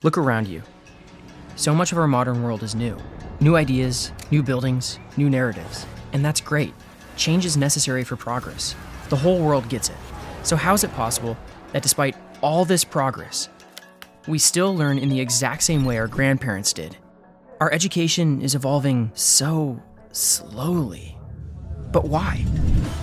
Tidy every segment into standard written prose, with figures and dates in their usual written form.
Look around you. So much of our modern world is new. New ideas, new buildings, new narratives. And that's great. Change is necessary for progress. The whole world gets it. So how is it possible that despite all this progress, we still learn in the exact same way our grandparents did? Our education is evolving so slowly. But why?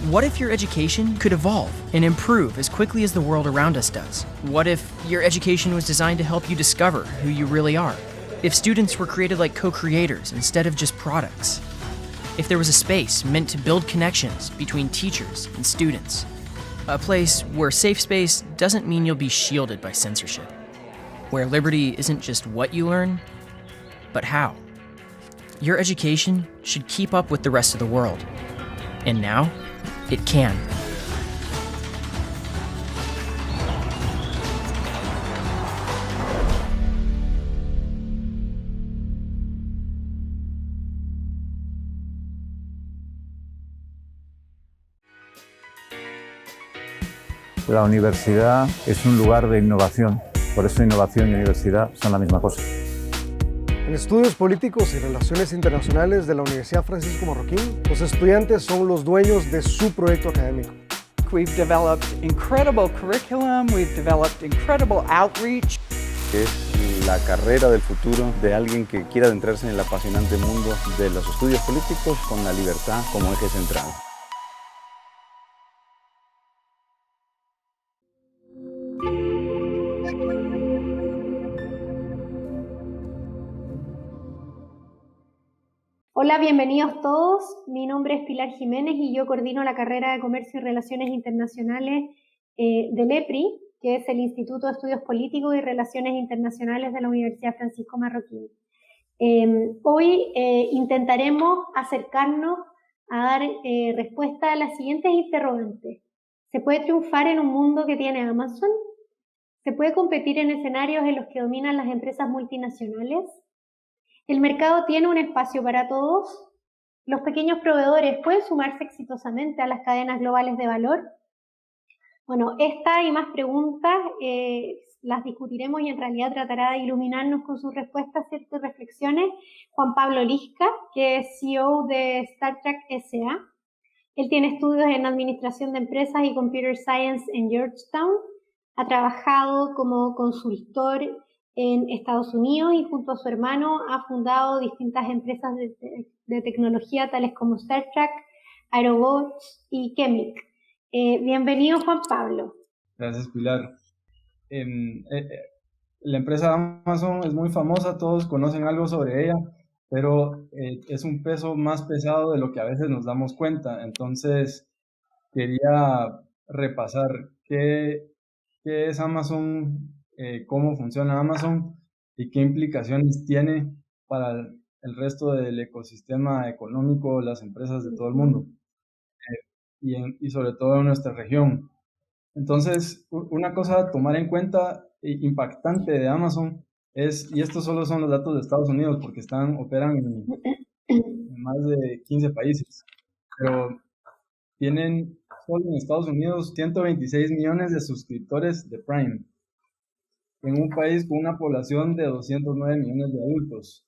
What if your education could evolve and improve as quickly as the world around us does? What if your education was designed to help you discover who you really are? If students were created like co-creators instead of just products? If there was a space meant to build connections between teachers and students? A place where safe space doesn't mean you'll be shielded by censorship. Where liberty isn't just what you learn, but how. Your education should keep up with the rest of the world. And now, it can. La universidad es un lugar de innovación, por eso innovación y universidad son la misma cosa. En Estudios Políticos y Relaciones Internacionales de la Universidad Francisco Marroquín, los estudiantes son los dueños de su proyecto académico. We've developed incredible curriculum, we've developed incredible outreach. Es la carrera del futuro de alguien que quiera adentrarse en el apasionante mundo de los estudios políticos con la libertad como eje central. Hola, bienvenidos todos. Mi nombre es Pilar Jiménez y yo coordino la carrera de Comercio y Relaciones Internacionales del EPRI, que es el Instituto de Estudios Políticos y Relaciones Internacionales de la Universidad Francisco Marroquín. Hoy intentaremos acercarnos a dar respuesta a las siguientes interrogantes. ¿Se puede triunfar en un mundo que tiene Amazon? ¿Se puede competir en escenarios en los que dominan las empresas multinacionales? ¿El mercado tiene un espacio para todos? ¿Los pequeños proveedores pueden sumarse exitosamente a las cadenas globales de valor? Bueno, esta y más preguntas las discutiremos y en realidad tratará de iluminarnos con sus respuestas, ciertas reflexiones Juan Pablo Lisca, que es CEO de StarTrack S.A. Él tiene estudios en Administración de Empresas y Computer Science en Georgetown. Ha trabajado como consultor en Estados Unidos y junto a su hermano ha fundado distintas empresas de tecnología tales como StarTrack, Aerobots y Chemic. Bienvenido, Juan Pablo. Gracias, Pilar. La empresa Amazon es muy famosa, todos conocen algo sobre ella, pero es un peso más pesado de lo que a veces nos damos cuenta. Entonces, quería repasar qué es Amazon, cómo funciona Amazon y qué implicaciones tiene para el resto del ecosistema económico de las empresas de todo el mundo y sobre todo en nuestra región. Entonces, una cosa a tomar en cuenta impactante de Amazon es, y estos solo son los datos de Estados Unidos porque operan en más de 15 países, pero tienen solo en Estados Unidos 126 millones de suscriptores de Prime, en un país con una población de 209 millones de adultos.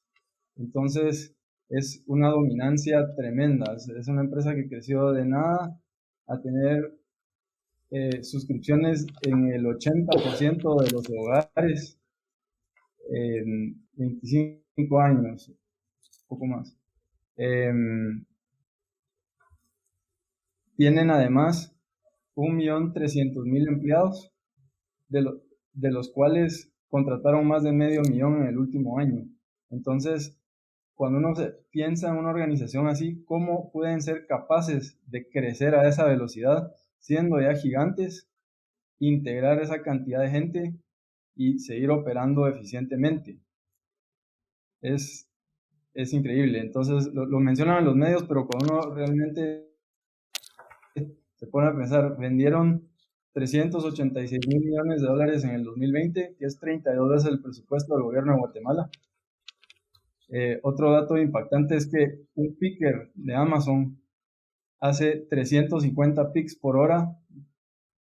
Entonces, es una dominancia tremenda. Es una empresa que creció de nada a tener suscripciones en el 80% de los hogares en 25 años, un poco más. Tienen además 1.300.000 empleados, de los cuales contrataron más de 500.000 en el último año. Entonces, cuando uno piensa en una organización así, ¿cómo pueden ser capaces de crecer a esa velocidad, siendo ya gigantes, integrar esa cantidad de gente y seguir operando eficientemente? Es increíble. Entonces, lo mencionan en los medios, pero cuando uno realmente se pone a pensar, vendieron 386.000 millones de dólares en el 2020, que es 32 veces el presupuesto del gobierno de Guatemala. Otro dato impactante es que un picker de Amazon hace 350 picks por hora,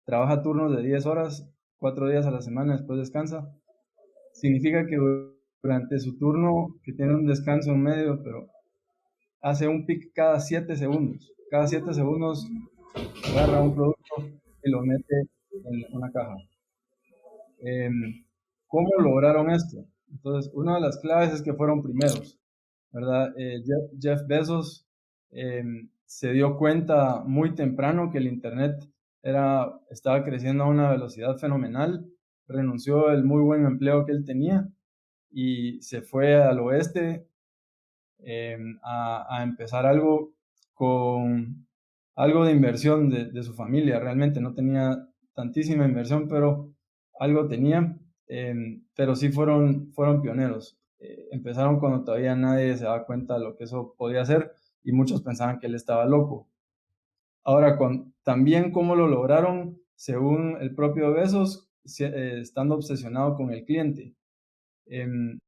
trabaja turnos de 10 horas, 4 días a la semana, después descansa. significa que durante su turno, que tiene un descanso en medio, pero hace un pic cada 7 segundos. Cada 7 segundos agarra un producto y lo mete en una caja. ¿Cómo lograron esto? Entonces, una de las claves es que fueron primeros, ¿verdad? Jeff Bezos se dio cuenta muy temprano que el Internet estaba creciendo a una velocidad fenomenal, renunció al muy buen empleo que él tenía y se fue al oeste a empezar algo con algo de inversión de su familia. Realmente no tenía tantísima inversión, pero algo tenía, pero sí fueron pioneros. Empezaron cuando todavía nadie se daba cuenta de lo que eso podía hacer y muchos pensaban que él estaba loco. Ahora, también cómo lo lograron, según el propio Bezos, estando obsesionado con el cliente. Me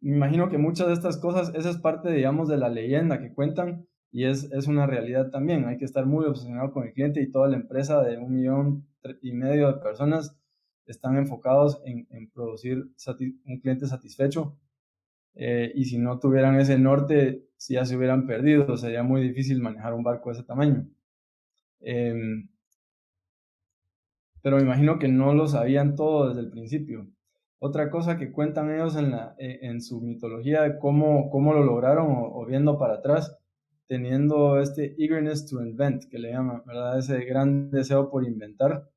imagino que muchas de estas cosas, esa es parte, digamos, de la leyenda que cuentan y es una realidad también. Hay que estar muy obsesionado con el cliente y toda la empresa de 1,5 millones de personas están enfocados en producir un cliente satisfecho. Y si no tuvieran ese norte, si ya se hubieran perdido, sería muy difícil manejar un barco de ese tamaño. Pero me imagino que no lo sabían todo desde el principio. Otra cosa que cuentan ellos en su mitología de cómo lo lograron o viendo para atrás, teniendo este eagerness to invent, que le llaman, ¿verdad? Ese gran deseo por inventar.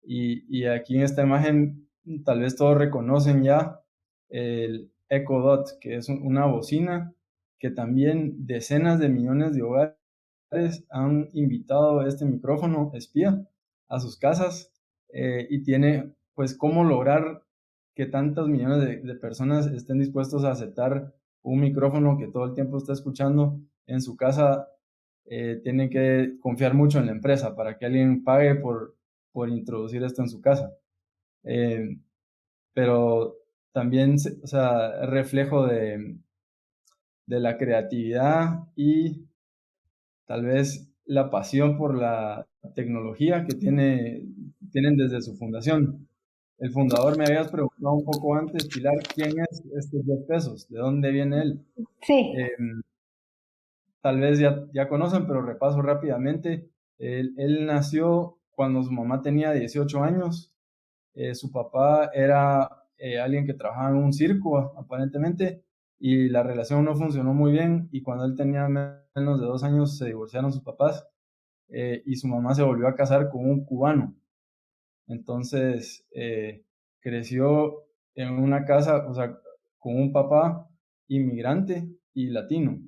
Y aquí en esta imagen tal vez todos reconocen ya el Echo Dot, que es una bocina que también decenas de millones de hogares han invitado a este micrófono espía a sus casas y tiene pues cómo lograr que tantos millones de personas estén dispuestos a aceptar un micrófono que todo el tiempo está escuchando en su casa. Tienen que confiar mucho en la empresa para que alguien pague por introducir esto en su casa. Pero también, o sea, es reflejo de la creatividad y tal vez la pasión por la tecnología que tienen desde su fundación. El fundador, me habías preguntado un poco antes, Pilar, ¿quién es este Jeff Bezos? ¿De dónde viene él? Sí. Tal vez ya conocen, pero repaso rápidamente. Él nació cuando su mamá tenía 18 años. Su papá era alguien que trabajaba en un circo, aparentemente, y la relación no funcionó muy bien. Y cuando él tenía menos de 2 años, se divorciaron sus papás y su mamá se volvió a casar con un cubano. Entonces, creció en una casa, o sea, con un papá inmigrante y latino.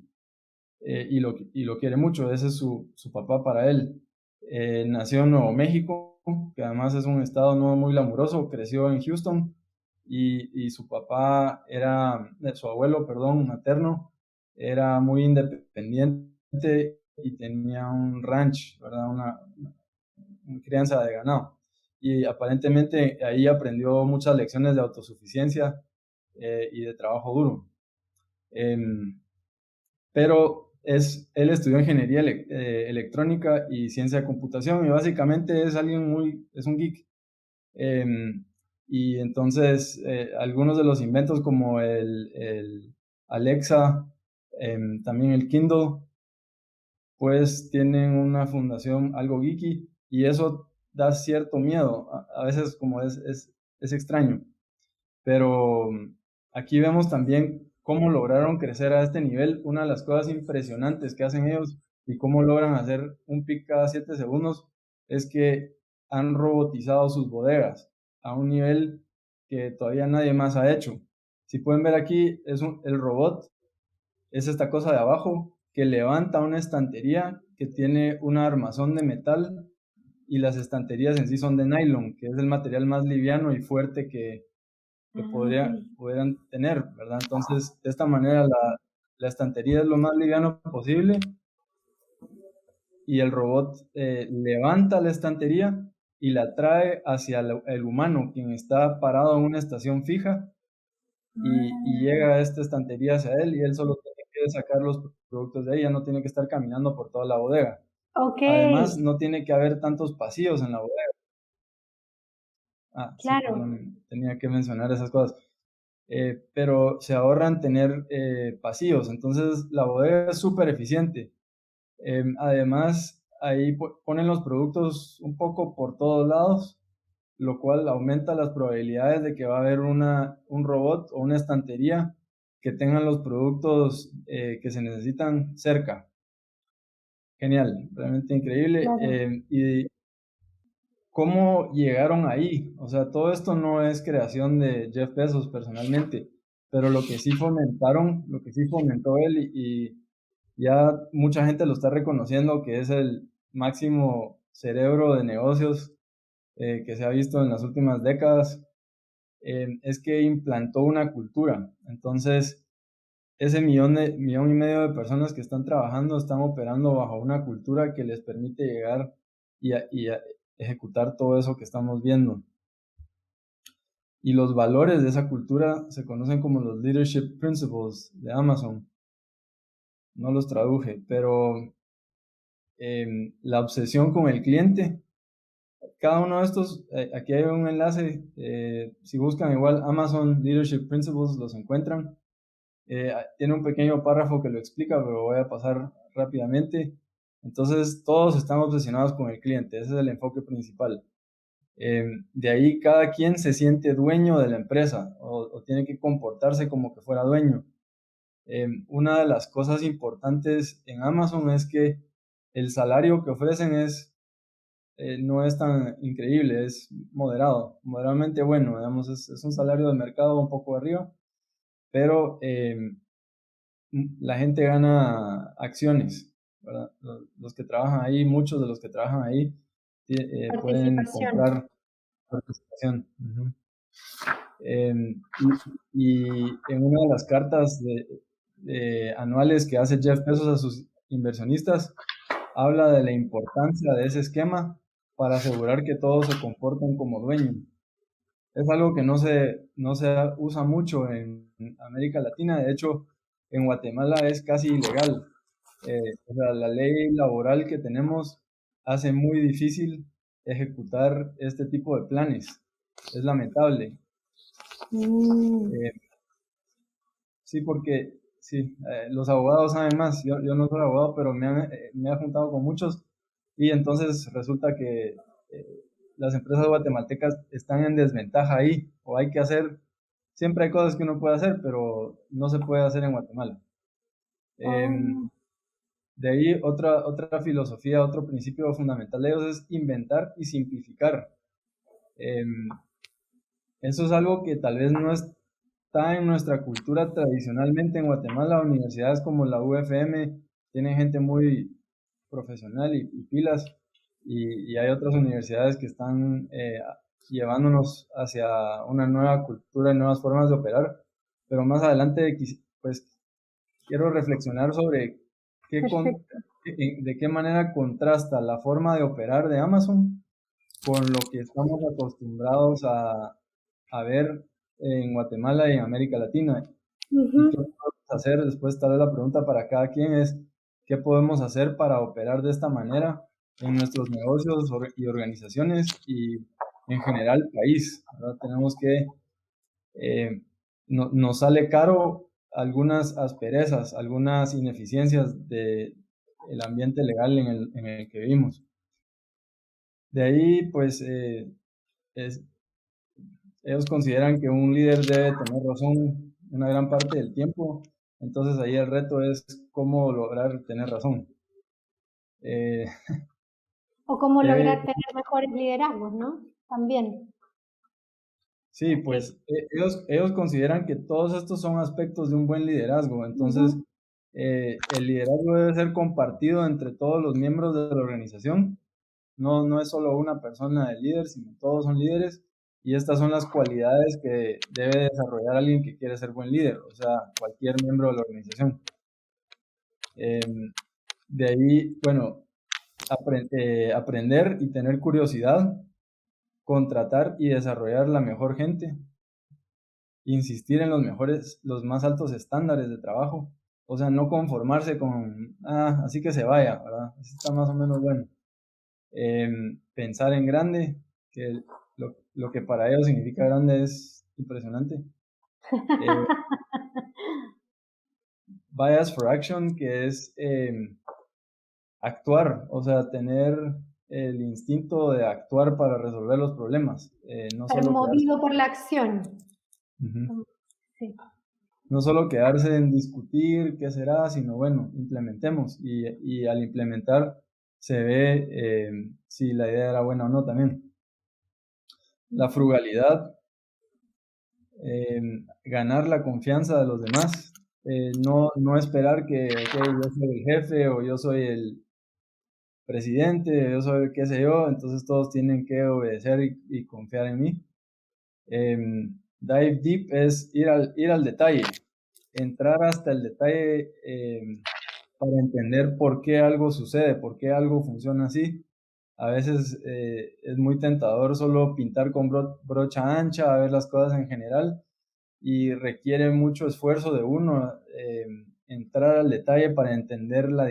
Y lo quiere mucho, ese es su papá para él. Nació en Nuevo México, que además es un estado no muy glamuroso, creció en Houston y su su abuelo, perdón, materno, era muy independiente y tenía un ranch, ¿verdad? Una crianza de ganado. Y aparentemente ahí aprendió muchas lecciones de autosuficiencia y de trabajo duro. Pero él estudió ingeniería electrónica y ciencia de computación y básicamente es un geek. Y entonces algunos de los inventos como el Alexa, también el Kindle, pues tienen una fundación algo geeky y eso da cierto miedo. A veces como es extraño. Pero aquí vemos también cómo lograron crecer a este nivel. Una de las cosas impresionantes que hacen ellos y cómo logran hacer un pic cada 7 segundos es que han robotizado sus bodegas a un nivel que todavía nadie más ha hecho. Si pueden ver aquí, el robot es esta cosa de abajo que levanta una estantería que tiene un armazón de metal y las estanterías en sí son de nylon, que es el material más liviano y fuerte que pudieran tener, ¿verdad? Entonces, de esta manera la estantería es lo más liviano posible y el robot levanta la estantería y la trae hacia el humano, quien está parado en una estación fija y llega a esta estantería hacia él y él solo tiene que sacar los productos de ella, no tiene que estar caminando por toda la bodega. Ok. Además, no tiene que haber tantos pasillos en la bodega. Sí, Claro, perdón, tenía que mencionar esas cosas. Pero se ahorran tener pasillos, entonces la bodega es súper eficiente. Además, ahí ponen los productos un poco por todos lados, lo cual aumenta las probabilidades de que va a haber un robot o una estantería que tengan los productos que se necesitan cerca. Genial, realmente increíble. claro. ¿Y cómo llegaron ahí? O sea, todo esto no es creación de Jeff Bezos personalmente, pero lo que sí fomentaron, lo que sí fomentó él y ya mucha gente lo está reconociendo que es el máximo cerebro de negocios que se ha visto en las últimas décadas, es que implantó una cultura. Entonces, ese millón y medio de personas que están trabajando están operando bajo una cultura que les permite llegar y a ejecutar todo eso que estamos viendo. Y los valores de esa cultura se conocen como los Leadership Principles de Amazon. No los traduje, pero la obsesión con el cliente. Cada uno de estos, aquí hay un enlace, si buscan igual Amazon Leadership Principles los encuentran. Tiene un pequeño párrafo que lo explica, pero voy a pasar rápidamente. Entonces, todos están obsesionados con el cliente, ese es el enfoque principal. De ahí cada quien se siente dueño de la empresa o tiene que comportarse como que fuera dueño. Una de las cosas importantes en Amazon es que el salario que ofrecen no es tan increíble, es moderado, moderadamente bueno, digamos, es un salario de mercado un poco arriba, pero la gente gana acciones, ¿verdad? Los que trabajan ahí, muchos de los que trabajan ahí pueden Participación. comprar participación. Uh-huh. Y en una de las cartas anuales que hace Jeff Bezos a sus inversionistas, habla de la importancia de ese esquema para asegurar que todos se comporten como dueños. Es algo que no se usa mucho en América Latina. De hecho, en Guatemala es casi ilegal. O sea, la ley laboral que tenemos hace muy difícil ejecutar este tipo de planes. Es lamentable. Sí, porque sí, los abogados saben más. Yo no soy abogado, pero me he juntado con muchos y entonces resulta que las empresas guatemaltecas están en desventaja ahí, o hay que hacer, siempre hay cosas que uno puede hacer, pero no se puede hacer en Guatemala. De ahí otra filosofía, otro principio fundamental de ellos es inventar y simplificar. Eso es algo que tal vez no está en nuestra cultura tradicionalmente en Guatemala. Universidades como la UFM tienen gente muy profesional y pilas, y hay otras universidades que están llevándonos hacia una nueva cultura y nuevas formas de operar, pero más adelante pues quiero reflexionar sobre de qué manera contrasta la forma de operar de Amazon con lo que estamos acostumbrados a ver en Guatemala y en América Latina. ¿Y qué podemos hacer? Después tal vez la pregunta para cada quien es, ¿qué podemos hacer para operar de esta manera en nuestros negocios y organizaciones y en general el país? ¿Verdad? Tenemos que, nos sale caro algunas asperezas, algunas ineficiencias del ambiente legal en el que vivimos. De ahí, pues, ellos consideran que un líder debe tener razón una gran parte del tiempo, entonces ahí el reto es cómo lograr tener razón. O cómo lograr tener mejores liderazgos, ¿no? También. Sí, pues ellos consideran que todos estos son aspectos de un buen liderazgo, entonces el liderazgo debe ser compartido entre todos los miembros de la organización, no es solo una persona de líder, sino todos son líderes, y estas son las cualidades que debe desarrollar alguien que quiere ser buen líder, o sea, cualquier miembro de la organización. De ahí, bueno, aprender y tener curiosidad, contratar y desarrollar la mejor gente, insistir en los más altos estándares de trabajo, o sea, no conformarse con, así que se vaya, ¿verdad? Así está más o menos bueno. Pensar en grande, que lo que para ellos significa grande es impresionante. Bias for Action, que es actuar, o sea, tener el instinto de actuar para resolver los problemas. No Estar solo movido por la acción. Ujú. Sí. No solo quedarse en discutir qué será, sino bueno, implementemos. Y al implementar se ve si la idea era buena o no también. La frugalidad, ganar la confianza de los demás. No esperar que okay, yo soy el jefe o yo soy el presidente, yo soy qué sé yo, entonces todos tienen que obedecer y confiar en mí. Dive deep es ir al detalle, entrar hasta el detalle para entender por qué algo sucede, por qué algo funciona así. A veces es muy tentador solo pintar con brocha ancha, a ver las cosas en general, y requiere mucho esfuerzo de uno entrar al detalle para entender la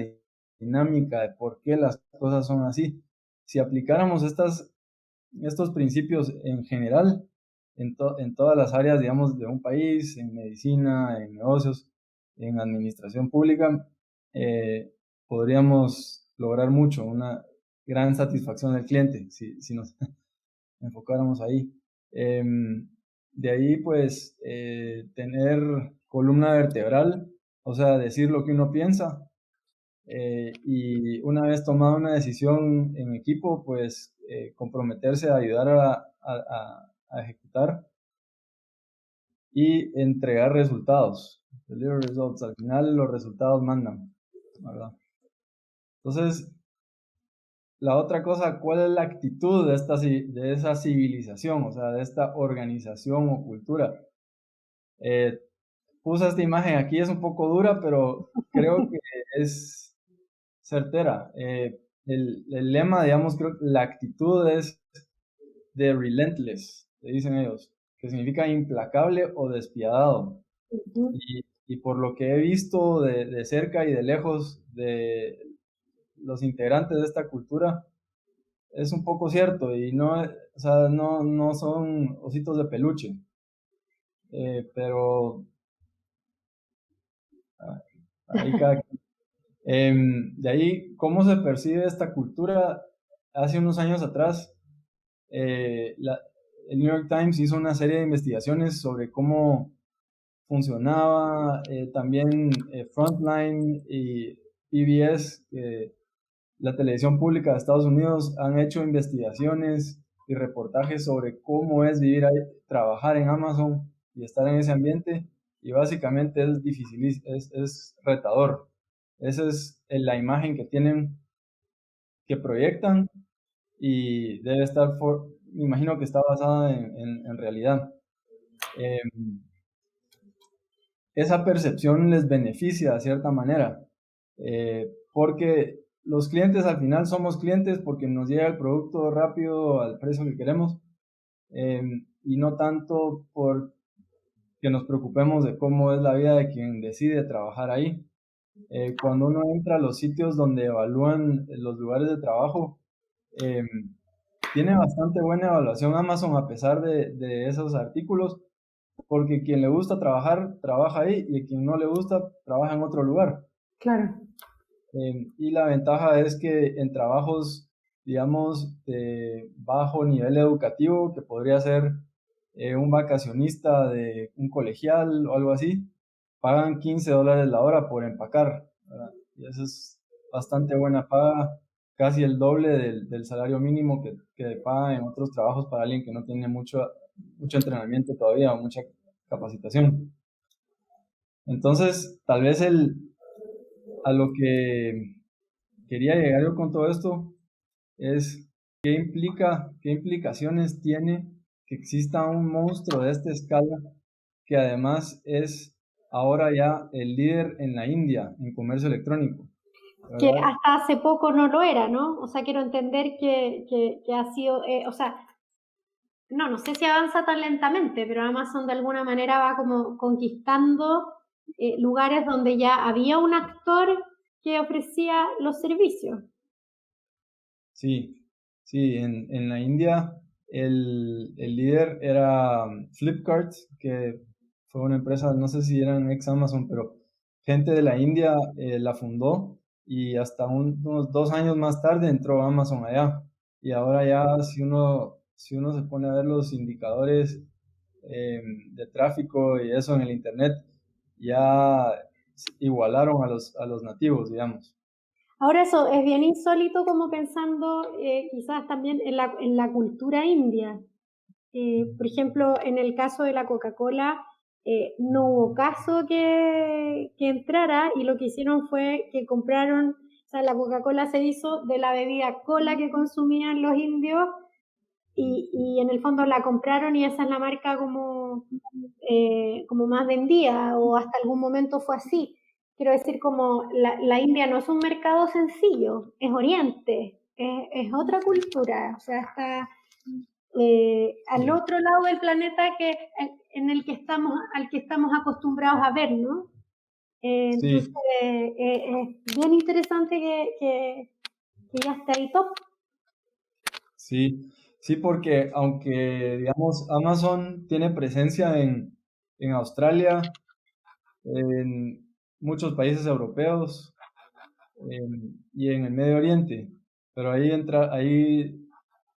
dinámica de por qué las cosas son así. Si aplicáramos estos principios en general, en todas las áreas, digamos, de un país, en medicina, en negocios, en administración pública, podríamos lograr mucho, una gran satisfacción del cliente, si nos enfocáramos ahí. De ahí, pues, tener columna vertebral, o sea, decir lo que uno piensa. Y una vez tomada una decisión en equipo, pues comprometerse a ayudar a ejecutar y entregar resultados. Deliver results. Al final los resultados mandan, ¿verdad? Entonces, la otra cosa, ¿cuál es la actitud de esa civilización, o sea, de esta organización o cultura? Puse esta imagen aquí, es un poco dura, pero creo que es certera. El lema, digamos, creo que la actitud es de relentless, le dicen ellos, que significa implacable o despiadado. Y por lo que he visto de cerca y de lejos de los integrantes de esta cultura, es un poco cierto, y no, o sea, no son ositos de peluche, pero ahí cada de ahí, ¿cómo se percibe esta cultura? Hace unos años atrás, el New York Times hizo una serie de investigaciones sobre cómo funcionaba, también Frontline y PBS, la televisión pública de Estados Unidos, han hecho investigaciones y reportajes sobre cómo es vivir ahí, trabajar en Amazon y estar en ese ambiente, y básicamente es difícil, es retador. Esa es la imagen que tienen, que proyectan, y debe estar, me imagino que está basada en realidad. Esa percepción les beneficia de cierta manera, porque los clientes al final somos clientes porque nos llega el producto rápido al precio que queremos, y no tanto por que nos preocupemos de cómo es la vida de quien decide trabajar ahí. Cuando uno entra a los sitios donde evalúan los lugares de trabajo, tiene bastante buena evaluación Amazon a pesar de esos artículos, porque quien le gusta trabajar, trabaja ahí, y a quien no le gusta, trabaja en otro lugar. Claro. Y la ventaja es que en trabajos, digamos, de bajo nivel educativo, que podría ser un vacacionista de un colegial o algo así, pagan $15 la hora por empacar, ¿verdad? Y eso es bastante buena paga, casi el doble del salario mínimo que paga en otros trabajos para alguien que no tiene mucho entrenamiento todavía o mucha capacitación. Entonces, tal vez a lo que quería llegar yo con todo esto es qué implicaciones tiene que exista un monstruo de esta escala, que además es ahora ya el líder en la India en comercio electrónico, ¿verdad? Que hasta hace poco no lo era, ¿no? O sea, quiero entender que ha sido, o sea, no sé si avanza tan lentamente, pero Amazon de alguna manera va como conquistando lugares donde ya había un actor que ofrecía los servicios. Sí, en la India el líder era Flipkart, que fue una empresa, no sé si eran ex Amazon, pero gente de la India la fundó y hasta unos 2 años más tarde entró Amazon allá. Y ahora ya si uno se pone a ver los indicadores de tráfico y eso en el Internet, ya igualaron a los nativos, digamos. Ahora eso es bien insólito como pensando quizás también en la cultura india. Por ejemplo, en el caso de la Coca-Cola, no hubo caso que entrara y lo que hicieron fue que compraron, o sea, la Coca-Cola se hizo de la bebida cola que consumían los indios y en el fondo la compraron y esa es la marca como más vendida o hasta algún momento fue así. Quiero decir, como la India no es un mercado sencillo, es Oriente, es otra cultura, o sea, está al otro lado del planeta en el que al que estamos acostumbrados a ver, ¿no? Entonces, Sí, es bien interesante que ya esté ahí top. sí, sí, porque aunque, digamos, Amazon tiene presencia en Australia, en muchos países europeos y en el Medio Oriente, pero ahí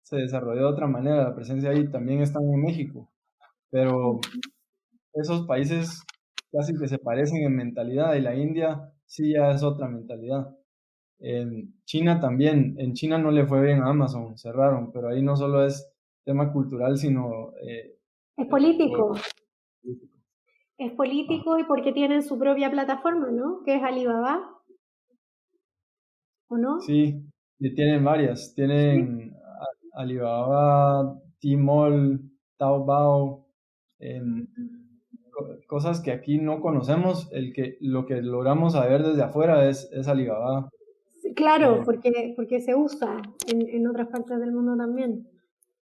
se desarrolló de otra manera, la presencia ahí también está en México, pero esos países casi que se parecen en mentalidad y la India sí ya es otra mentalidad. En China también, en China no le fue bien a Amazon, cerraron, pero ahí no solo es tema cultural, sino Es por político, político. es Ah, político y porque tienen su propia plataforma, ¿no? Que es Alibaba, ¿o no? sí, y tienen varias, Sí. tienen Alibaba, Tmall, Taobao, em, cosas que aquí no conocemos, lo que logramos saber desde afuera es Alibaba. Sí, claro, Eh, porque se usa en otras partes del mundo también.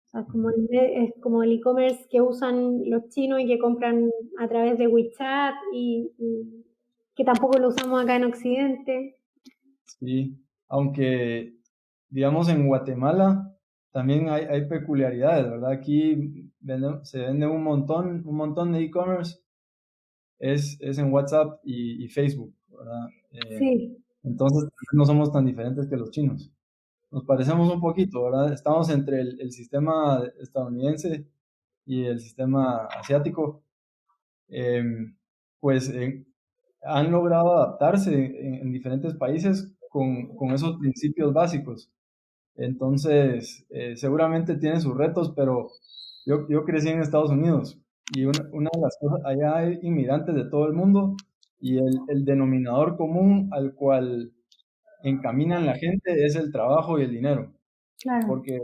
O sea, es como el e-commerce que usan los chinos y que compran a través de WeChat y que tampoco lo usamos acá en Occidente. sí, aunque digamos en Guatemala también hay peculiaridades, ¿verdad? Aquí se vende un montón de e-commerce, es en WhatsApp y Facebook, ¿verdad? Sí, Entonces no somos tan diferentes que los chinos. Nos parecemos un poquito, ¿verdad? Estamos entre el sistema estadounidense y el sistema asiático. Em, pues han logrado adaptarse en diferentes países con esos principios básicos. Entonces, seguramente tiene sus retos, pero yo crecí en Estados Unidos y una de las cosas, allá hay inmigrantes de todo el mundo y el denominador común al cual encaminan la gente es el trabajo y el dinero, claro. porque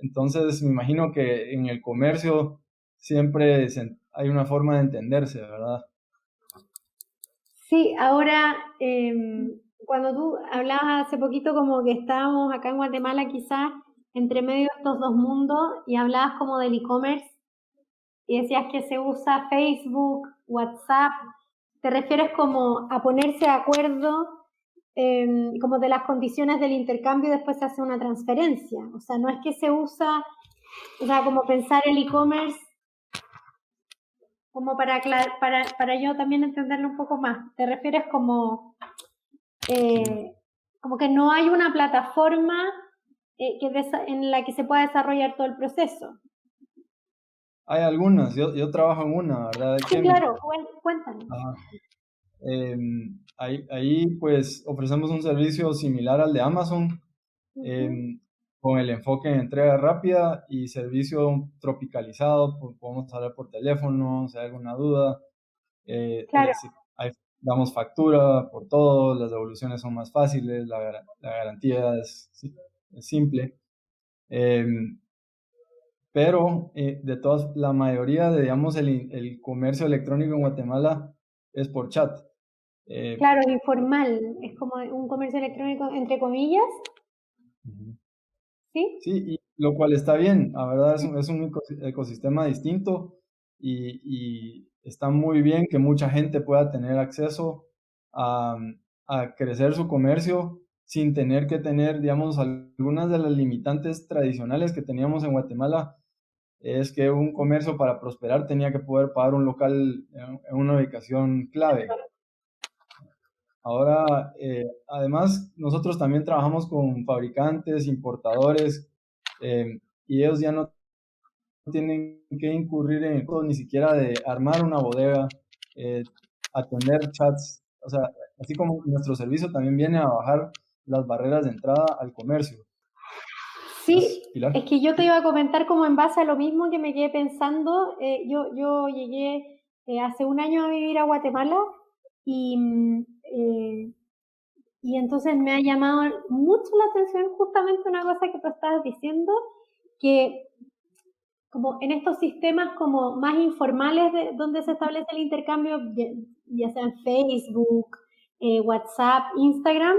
entonces me imagino que en el comercio siempre hay una forma de entenderse, ¿verdad? Sí, ahora, cuando tú hablabas hace poquito como que estábamos acá en Guatemala quizás entre medio de estos dos mundos y hablabas como del e-commerce y decías que se usa Facebook, WhatsApp, ¿te refieres como a ponerse de acuerdo como de las condiciones del intercambio y después se hace una transferencia? O sea, no es que se usa, o sea, como pensar el e-commerce como para yo también entenderlo un poco más. ¿Te refieres Sí. eh, como que no hay una plataforma en la que se pueda desarrollar todo el proceso? Hay algunas, yo trabajo en una, ¿verdad? De Sí, Chemi. claro, cuéntanos. Ajá. Ahí pues ofrecemos un servicio similar al de Amazon, Ujú. em, con el enfoque en entrega rápida y servicio tropicalizado, podemos hablar por teléfono, si hay alguna duda, Claro, damos factura por todo, las devoluciones son más fáciles, la garantía es simple, em, pero la mayoría de, digamos, el comercio electrónico en Guatemala es por chat. Eh, claro, es informal, es como un comercio electrónico entre comillas, Ujú. ¿sí? Sí, y lo cual está bien, la verdad es un ecosistema distinto y está muy bien que mucha gente pueda tener acceso a, a crecer su comercio sin tener que tener, digamos, algunas de las limitantes tradicionales que teníamos en Guatemala, es que un comercio para prosperar tenía que poder pagar un local en una ubicación clave. Ahora, además, nosotros también trabajamos con fabricantes, importadores, y ellos ya no tienen que incurrir en todo, ni siquiera de armar una bodega, atender chats, o sea, así como nuestro servicio también viene a bajar las barreras de entrada al comercio. Sí, Pilar. es que yo te iba a comentar como en base a lo mismo que me quedé pensando. Yo llegué hace un año a vivir a Guatemala y, y entonces me ha llamado mucho la atención justamente una cosa que tú estabas diciendo, que como en estos sistemas como más informales donde se establece el intercambio, ya sea en Facebook, WhatsApp, Instagram,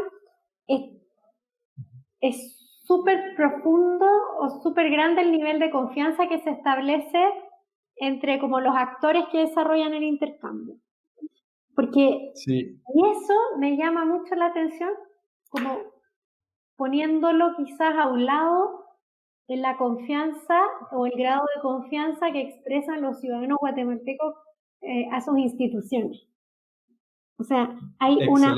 es súper profundo o súper grande el nivel de confianza que se establece entre como los actores que desarrollan el intercambio. Porque Sí. y eso me llama mucho la atención, como poniéndolo quizás a un lado en la confianza o el grado de confianza que expresan los ciudadanos guatemaltecos a sus instituciones. O sea, hay una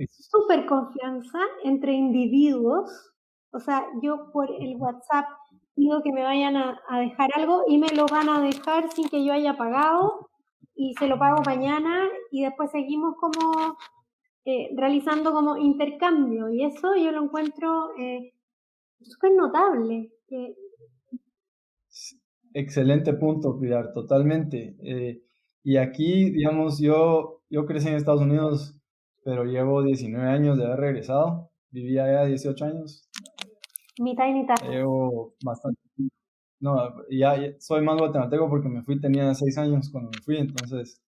súper confianza entre individuos. O sea, yo por el WhatsApp pido que me vayan a dejar algo y me lo van a dejar sin que yo haya pagado y se lo pago mañana y después seguimos como realizando como intercambio, y eso yo lo encuentro súper notable. Excelente punto, Pilar, totalmente. Y aquí, digamos, yo crecí en Estados Unidos, pero llevo 19 años de haber regresado. Viví allá 18 años. Mitad y mitad. Llevo bastante. No, ya soy más guatemalteco porque me fui, tenía 6 años cuando me fui, entonces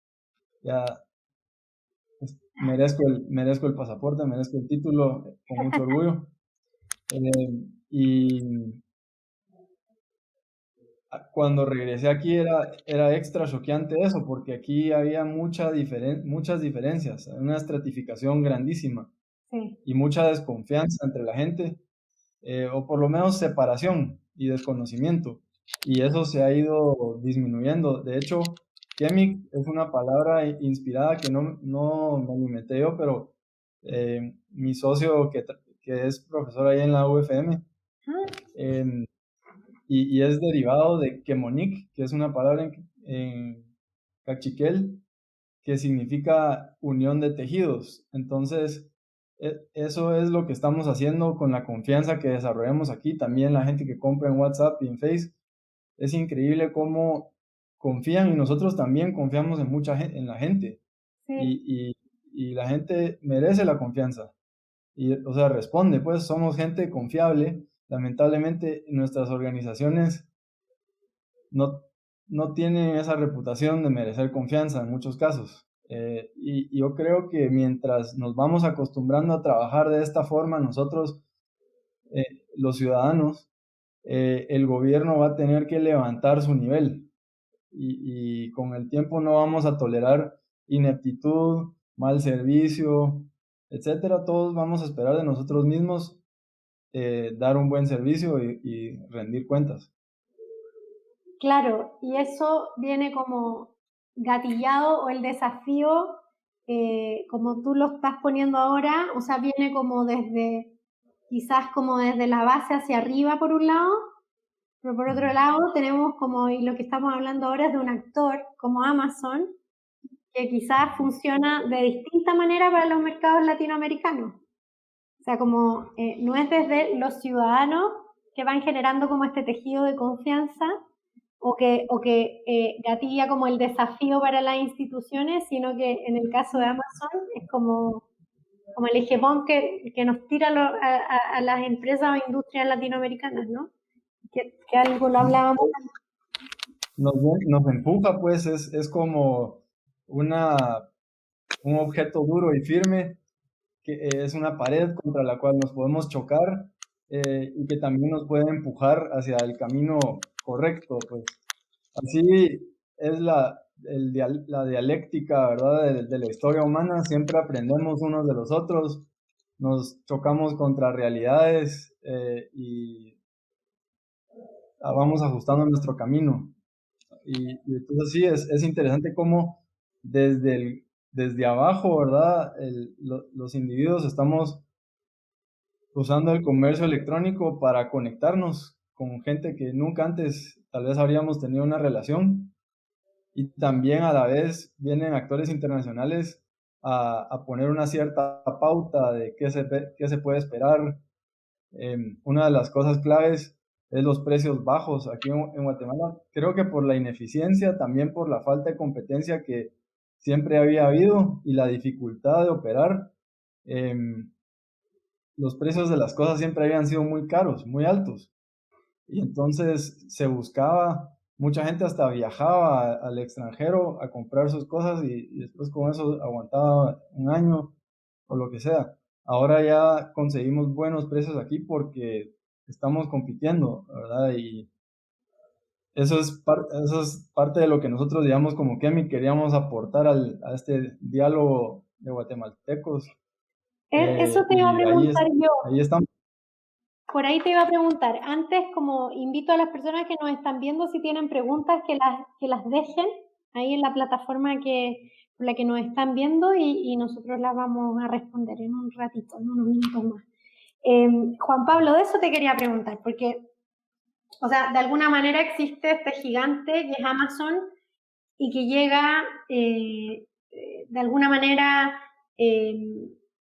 ya pues, merezco el pasaporte, merezco el título con mucho orgullo. Y cuando regresé aquí era extra choqueante eso, porque aquí había muchas diferencias, una estratificación grandísima. Sí. Y mucha desconfianza entre la gente, o por lo menos separación y desconocimiento. Y eso se ha ido disminuyendo. De hecho, Kemik es una palabra inspirada que no me inventé yo, pero mi socio que es profesor ahí en la UFM, y es derivado de Kemonik, que es una palabra en cachiquel que significa unión de tejidos. Entonces, eso es lo que estamos haciendo con la confianza que desarrollamos aquí. También la gente que compra en WhatsApp y en Facebook, es increíble cómo confían, y nosotros también confiamos en mucha gente, en la gente. Sí. Y la gente merece la confianza. Y, o sea, responde, pues somos gente confiable. Lamentablemente nuestras organizaciones no tienen esa reputación de merecer confianza en muchos casos. Y yo creo que mientras nos vamos acostumbrando a trabajar de esta forma, nosotros, los ciudadanos, el gobierno va a tener que levantar su nivel. Y con el tiempo no vamos a tolerar ineptitud, mal servicio, etcétera. Todos vamos a esperar de nosotros mismos dar un buen servicio y rendir cuentas. Claro, y eso viene como gatillado, o el desafío, como tú lo estás poniendo ahora, o sea, viene como quizás como desde la base hacia arriba por un lado, pero por otro lado tenemos como, y lo que estamos hablando ahora es de un actor como Amazon, que quizás funciona de distinta manera para los mercados latinoamericanos. O sea, como no es desde los ciudadanos que van generando como este tejido de confianza, o que gatilla como el desafío para las instituciones, sino que en el caso de Amazon es como el hegemón que nos tira a las empresas o industrias latinoamericanas, ¿no? Que algo lo hablábamos. Nos empuja, pues es como un objeto duro y firme, que es una pared contra la cual nos podemos chocar, y que también nos puede empujar hacia el camino correcto, pues. Así es la dialéctica, ¿verdad? De la historia humana. Siempre aprendemos unos de los otros, nos chocamos contra realidades, y vamos ajustando nuestro camino. Y entonces sí, es interesante cómo desde abajo, ¿verdad? Los individuos estamos usando el comercio electrónico para conectarnos con gente que nunca antes tal vez habríamos tenido una relación, y también a la vez vienen actores internacionales a poner una cierta pauta de qué se puede esperar. Una de las cosas claves es los precios bajos aquí en Guatemala. Creo que por la ineficiencia, también por la falta de competencia que siempre había habido y la dificultad de operar, los precios de las cosas siempre habían sido muy caros, muy altos. Y entonces se buscaba, mucha gente hasta viajaba al extranjero a comprar sus cosas y después con eso aguantaba un año o lo que sea. Ahora ya conseguimos buenos precios aquí porque estamos compitiendo, ¿verdad? Y eso es parte de lo que nosotros, digamos, como Kemi queríamos aportar a este diálogo de guatemaltecos. Eso te iba a Y preguntar yo. ahí estamos. Por ahí te iba a preguntar. Antes, como invito a las personas que nos están viendo, si tienen preguntas, que las dejen ahí en la plataforma por la que nos están viendo y nosotros las vamos a responder en un ratito, en unos minutos más. Juan Pablo, de eso te quería preguntar, porque, o sea, de alguna manera existe este gigante que es Amazon y que llega de alguna manera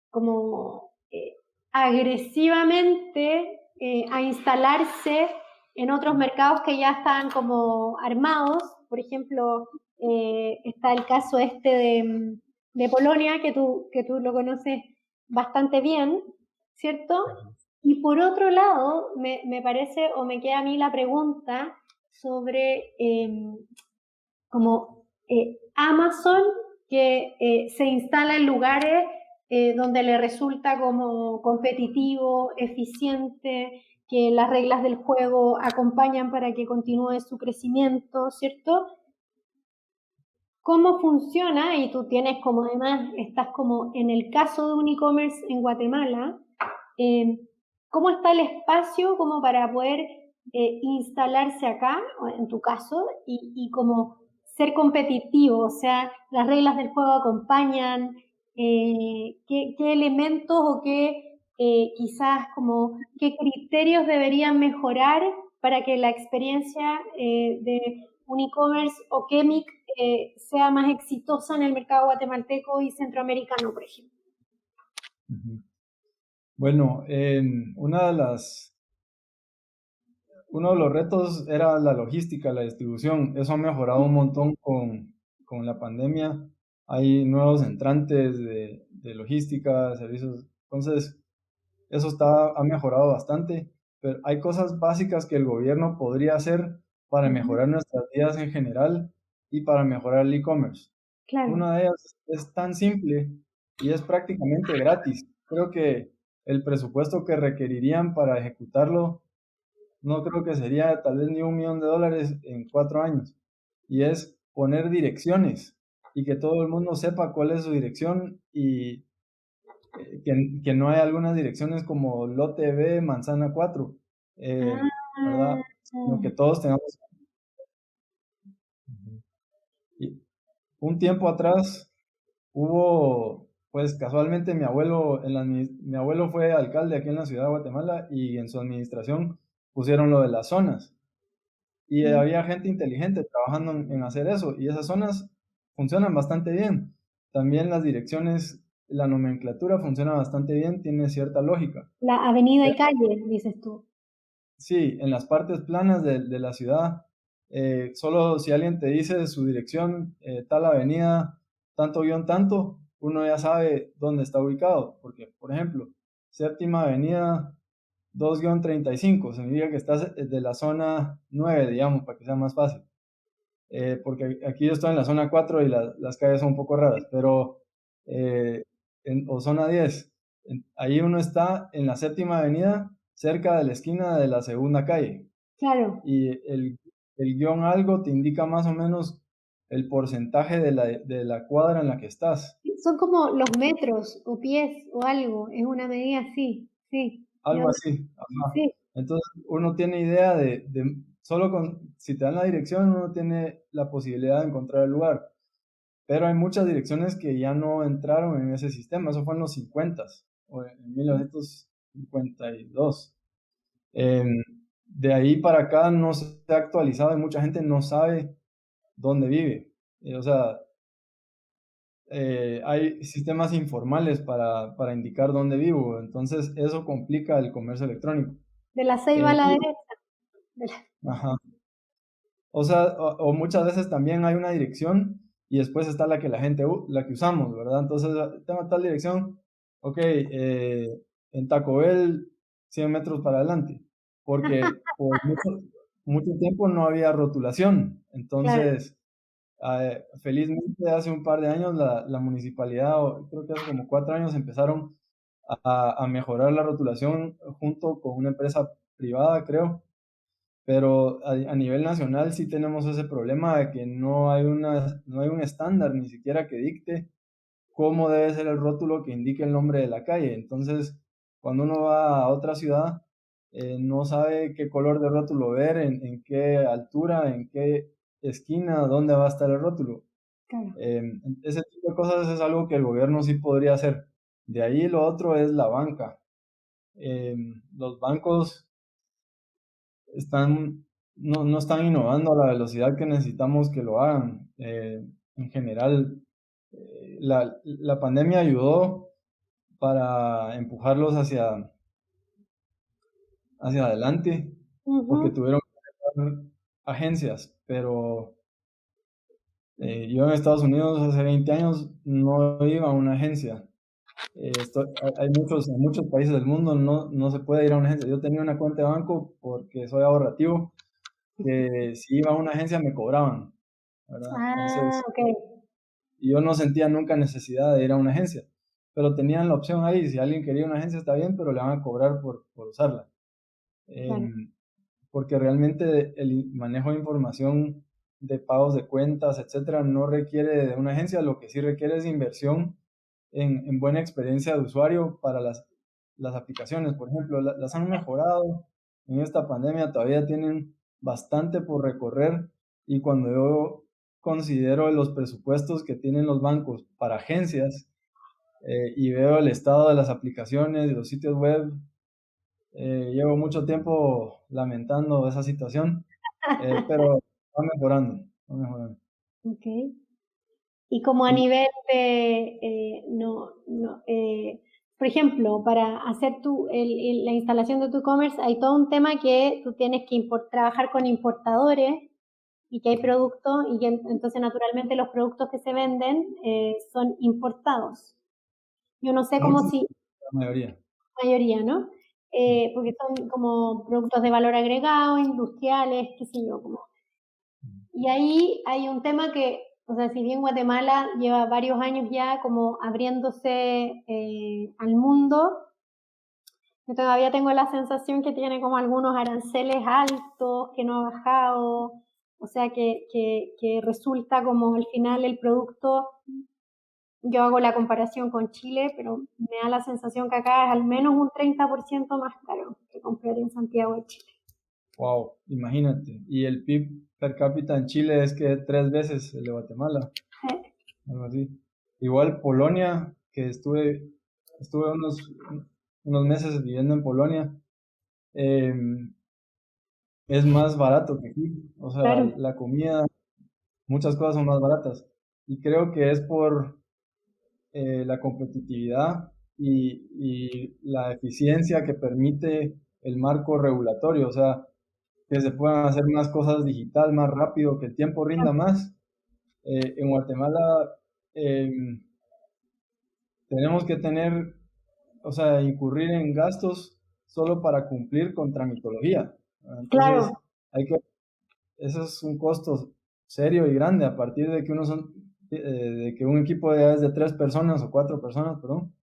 como agresivamente a instalarse en otros mercados que ya están como armados. Por ejemplo, está el caso de Polonia, que tú lo conoces bastante bien, ¿cierto? Y por otro lado, me parece, o me queda a mí la pregunta sobre como Amazon, que se instala en lugares donde le resulta como competitivo, eficiente, que las reglas del juego acompañan para que continúe su crecimiento, ¿cierto? ¿Cómo funciona? Y tú tienes como además, estás como en el caso de un e-commerce en Guatemala, ¿cómo está el espacio como para poder instalarse acá, en tu caso, y como ser competitivo? O sea, las reglas del juego acompañan, qué elementos o quizás como qué criterios deberían mejorar para que la experiencia de un e-commerce o Kemic sea más exitosa en el mercado guatemalteco y centroamericano, por ejemplo. Bueno, uno de los retos era la logística, la distribución. Eso ha mejorado un montón con la pandemia. Hay nuevos entrantes de logística, servicios. Entonces, eso ha mejorado bastante. Pero hay cosas básicas que el gobierno podría hacer para mejorar nuestras vidas en general y para mejorar el e-commerce. Claro. Una de ellas es tan simple y es prácticamente gratis. Creo que el presupuesto que requerirían para ejecutarlo no creo que sería tal vez ni $1 millón en 4 años. Y es poner direcciones y que todo el mundo sepa cuál es su dirección y que no hay algunas direcciones como Lote B, Manzana 4, ¿verdad? Sino que todos tengamos. Y un tiempo atrás hubo, pues casualmente mi abuelo fue alcalde aquí en la ciudad de Guatemala y en su administración pusieron lo de las zonas. Y había gente inteligente trabajando en hacer eso, y esas zonas funcionan bastante bien. También las direcciones, la nomenclatura funciona bastante bien, tiene cierta lógica. La avenida y calle, dices tú. Sí, en las partes planas de la ciudad, solo si alguien te dice su dirección, tal avenida, tanto guión tanto, uno ya sabe dónde está ubicado. Porque, por ejemplo, Séptima Avenida 2-35, significa que estás de la zona 9, digamos, para que sea más fácil. Porque aquí yo estoy en la zona 4 y las calles son un poco raras, pero o zona 10, ahí uno está en la Séptima Avenida, cerca de la esquina de la segunda calle. Claro. Y el guión algo te indica más o menos el porcentaje de la cuadra en la que estás. Son como los metros o pies o algo, es una medida así, sí. Algo así. Ajá. Sí. Entonces uno tiene idea si te dan la dirección, uno tiene la posibilidad de encontrar el lugar. Pero hay muchas direcciones que ya no entraron en ese sistema. Eso fue en los 50 o en 1952. De ahí para acá no se ha actualizado y mucha gente no sabe dónde vive. O sea, hay sistemas informales para indicar dónde vivo. Entonces eso complica el comercio electrónico. De la ceiba a la derecha. Ajá. O sea, o muchas veces también hay una dirección y después está la que la que usamos, ¿verdad? Entonces, tengo tal dirección, ok, en Taco Bell, 100 metros para adelante, porque por mucho tiempo no había rotulación. Entonces, felizmente hace un par de años la municipalidad, creo que hace como 4 años, empezaron a mejorar la rotulación junto con una empresa privada, creo. Pero a nivel nacional sí tenemos ese problema de que no hay un estándar ni siquiera que dicte cómo debe ser el rótulo que indique el nombre de la calle. Entonces, cuando uno va a otra ciudad, no sabe qué color de rótulo ver, en qué altura, en qué esquina, dónde va a estar el rótulo. Claro. Ese tipo de cosas es algo que el gobierno sí podría hacer. De ahí lo otro es la banca. Los bancos no están innovando a la velocidad que necesitamos que lo hagan. En general, la pandemia ayudó para empujarlos hacia adelante, porque tuvieron que crear agencias, pero yo en Estados Unidos hace 20 años no iba a una agencia. En muchos países del mundo no se puede ir a una agencia. Yo tenía una cuenta de banco porque soy ahorrativo, que si iba a una agencia me cobraban, ¿verdad? Entonces, Okay. yo no sentía nunca necesidad de ir a una agencia, pero tenían la opción ahí. Si alguien quería una agencia está bien, pero le van a cobrar por usarla. Claro. Porque realmente el manejo de información de pagos de cuentas, etcétera, no requiere de una agencia. Lo que sí requiere es inversión en buena experiencia de usuario para las aplicaciones. Por ejemplo, las han mejorado en esta pandemia, todavía tienen bastante por recorrer, y cuando yo considero los presupuestos que tienen los bancos para agencias y veo el estado de las aplicaciones y los sitios web, llevo mucho tiempo lamentando esa situación, pero va mejorando, va mejorando. Okay. Y como a nivel de, por ejemplo, para hacer la instalación de tu e-commerce hay todo un tema que tú tienes que trabajar con importadores y que hay productos y que entonces naturalmente los productos que se venden son importados. Yo no sé cómo si... La mayoría, ¿no? Porque son como productos de valor agregado, industriales, qué sé yo, como... Y ahí hay un tema que, o sea, si bien Guatemala lleva varios años ya como abriéndose al mundo, yo todavía tengo la sensación que tiene como algunos aranceles altos, que no ha bajado, o sea, que resulta como al final el producto, yo hago la comparación con Chile, pero me da la sensación que acá es al menos un 30% más caro que comprar en Santiago de Chile. Wow, imagínate. Y el PIB per cápita en Chile es que 3 veces el de Guatemala. Algo así. Igual Polonia, que estuve unos meses viviendo en Polonia, es más barato que aquí. O sea, Claro. la comida, muchas cosas son más baratas. Y creo que es por la competitividad y la eficiencia que permite el marco regulatorio. O sea, que se puedan hacer más cosas digital, más rápido, que el tiempo rinda más. En Guatemala tenemos que tener, o sea, incurrir en gastos solo para cumplir con tramitología. Entonces, Claro. Eso es un costo serio y grande a partir de que de que un equipo es de 3 personas o 4 personas, perdón.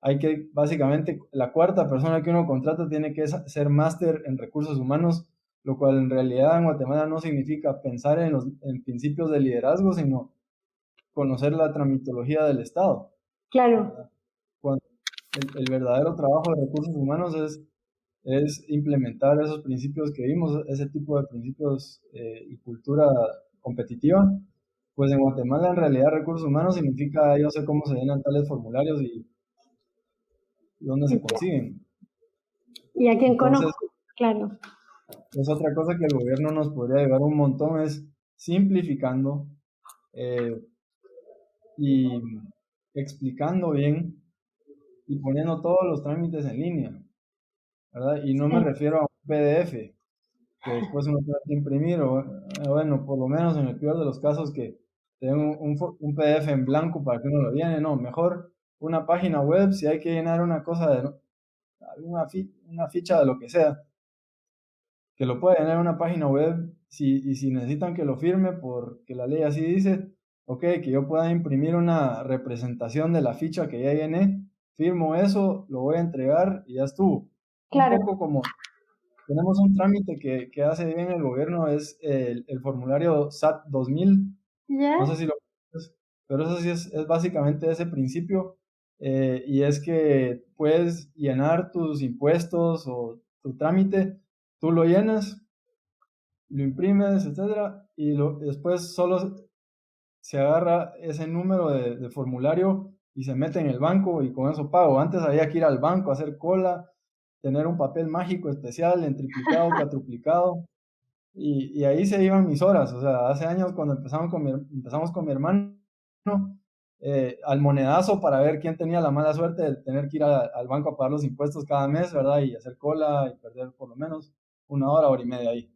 Hay que, básicamente, la cuarta persona que uno contrata tiene que ser máster en recursos humanos, lo cual en realidad en Guatemala no significa pensar en principios de liderazgo, sino conocer la tramitología del Estado. Claro. Cuando el verdadero trabajo de recursos humanos es es implementar esos principios que vimos, ese tipo de principios y cultura competitiva. Pues en Guatemala en realidad recursos humanos significa yo sé cómo se llenan tales formularios y dónde se consiguen. Y a quien Entonces, conozco, claro. es otra cosa que el gobierno nos podría ayudar un montón, es simplificando y explicando bien y poniendo todos los trámites en línea, ¿verdad? Y no me Sí. refiero a un PDF que después uno tiene que imprimir, o bueno, por lo menos en el peor de los casos que te den un PDF en blanco para que uno lo llene, no, mejor una página web si hay que llenar una cosa de una ficha de lo que sea, que lo pueda llenar en una página web, y si necesitan que lo firme porque la ley así dice, ok, que yo pueda imprimir una representación de la ficha que ya llené, firmo eso, lo voy a entregar y ya estuvo. Claro. Un poco como tenemos un trámite que hace bien el gobierno, es el formulario SAT 2000, ¿Ya? no sé si lo conoces, pero eso sí es básicamente ese principio, y es que puedes llenar tus impuestos o tu trámite, tú lo llenas, lo imprimes, etcétera, y después solo se agarra ese número de formulario y se mete en el banco y con eso pago. Antes había que ir al banco a hacer cola, tener un papel mágico especial en triplicado, cuatruplicado, y ahí se iban mis horas. O sea, hace años cuando empezamos con mi hermano, al monedazo para ver quién tenía la mala suerte de tener que ir al banco a pagar los impuestos cada mes, ¿verdad? Y hacer cola y perder por lo menos una hora, hora y media ahí.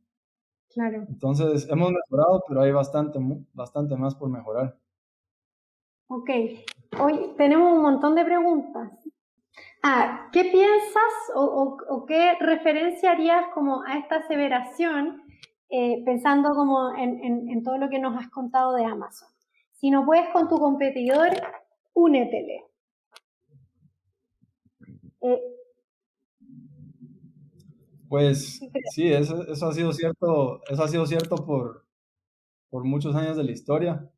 Claro. Entonces, hemos mejorado, pero hay bastante más por mejorar. Ok, hoy tenemos un montón de preguntas. ¿Qué piensas o qué referencia harías como a esta aseveración, pensando como en todo lo que nos has contado de Amazon? Si no puedes con tu competidor, únetele. Pues sí, eso ha sido cierto por muchos años de la historia.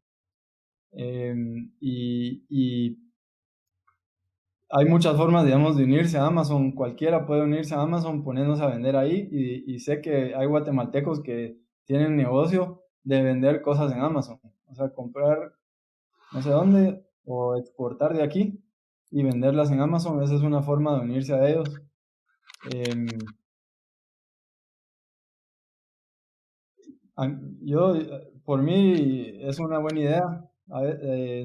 Y hay muchas formas, digamos, de unirse a Amazon. Cualquiera puede unirse a Amazon poniéndose a vender ahí. Y sé que hay guatemaltecos que tienen negocio de vender cosas en Amazon. O sea, comprar no sé dónde o exportar de aquí y venderlas en Amazon. Esa es una forma de unirse a ellos. Yo, por mí, es una buena idea.